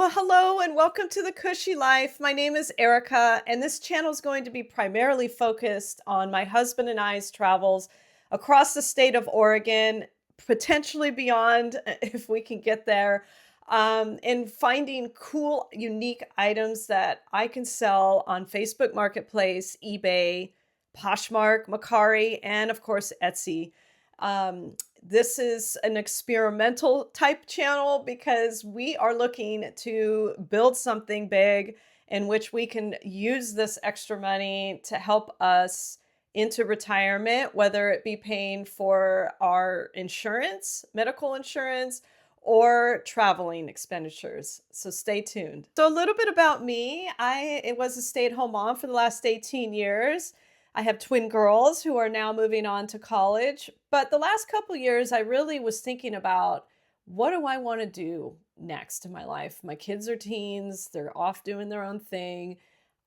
Well, hello and welcome to the Cushy Life. My name is Erica, and this channel is going to be primarily focused on my husband and I's travels across the state of Oregon, potentially beyond if we can get there, and finding cool, unique items that I can sell on Facebook Marketplace, eBay, Poshmark, Macari, and of course, Etsy. This is an experimental type channel because we are looking to build something big in which we can use this extra money to help us into retirement, whether it be paying for our insurance, medical insurance, or traveling expenditures. So stay tuned. So a little bit about me. I was a stay-at-home mom for the last 18 years. I have twin girls who are now moving on to college. But the last couple years, I really was thinking about what do I want to do next in my life? My kids are teens, they're off doing their own thing.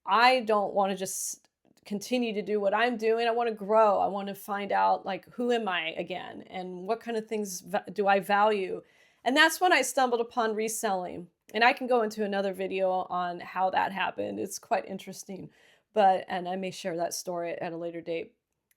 I don't want to just continue to do what I'm doing. I want to grow. I want to find out, like, who am I again and what kind of things do I value? And that's when I stumbled upon reselling. And I can go into another video on how that happened. It's quite interesting, and I may share that story at a later date.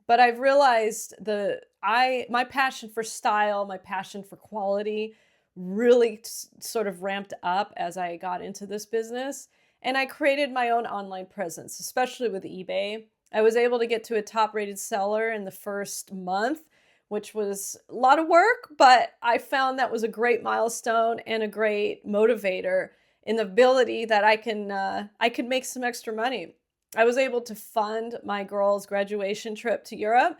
But I've realized my passion for style, my passion for quality really sort of ramped up as I got into this business. And I created my own online presence, especially with eBay. I was able to get to a top rated seller in the first month, which was a lot of work, but I found that was a great milestone and a great motivator in the ability that I could make some extra money. I was able to fund my girls' graduation trip to Europe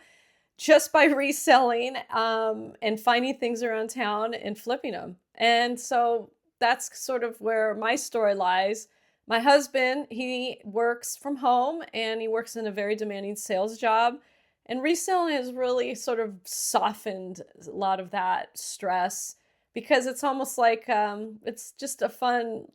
just by reselling and finding things around town and flipping them. And so that's sort of where my story lies. My husband, he works from home and he works in a very demanding sales job. And reselling has really sort of softened a lot of that stress because it's almost like it's just a fun,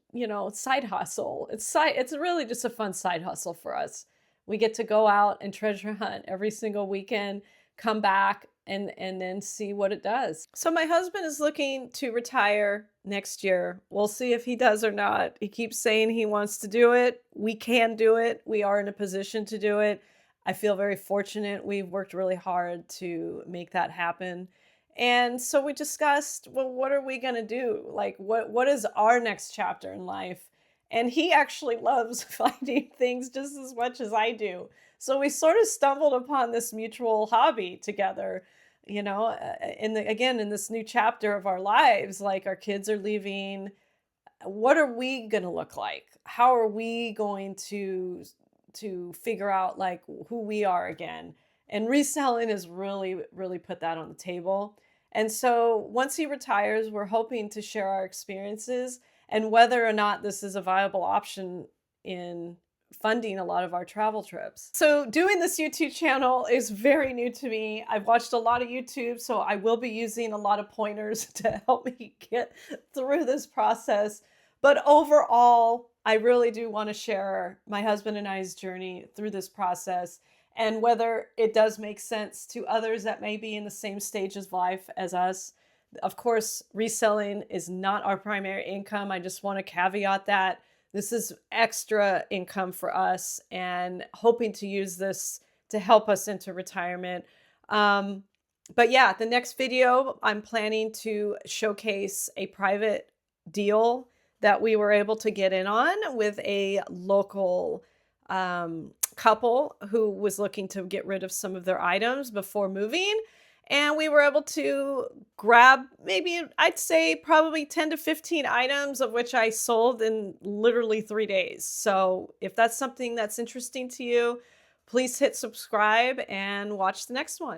side hustle. It's really just a fun side hustle for us. We get to go out and treasure hunt every single weekend, come back and then see what it does. So my husband is looking to retire next year. We'll see if he does or not. He keeps saying he wants to do it. We can do it. We are in a position to do it. I feel very fortunate. We've worked really hard to make that happen. And so we discussed, well, what are we going to do? Like, what is our next chapter in life? And he actually loves finding things just as much as I do. So we sort of stumbled upon this mutual hobby together, in this new chapter of our lives. Like, our kids are leaving. What are we going to look like? How are we going to figure out, like, who we are again? And reselling has really, really put that on the table. And so once he retires, we're hoping to share our experiences and whether or not this is a viable option in funding a lot of our travel trips. So doing this YouTube channel is very new to me. I've watched a lot of YouTube, so I will be using a lot of pointers to help me get through this process. But overall, I really do want to share my husband and I's journey through this process and whether it does make sense to others that may be in the same stage of life as us. Of course, reselling is not our primary income. I just want to caveat that. This is extra income for us and hoping to use this to help us into retirement. But yeah, the next video, I'm planning to showcase a private deal that we were able to get in on with a local couple who was looking to get rid of some of their items before moving. And we were able to grab maybe, I'd say probably 10 to 15 items, of which I sold in literally 3 days. So if that's something that's interesting to you, please hit subscribe and watch the next one.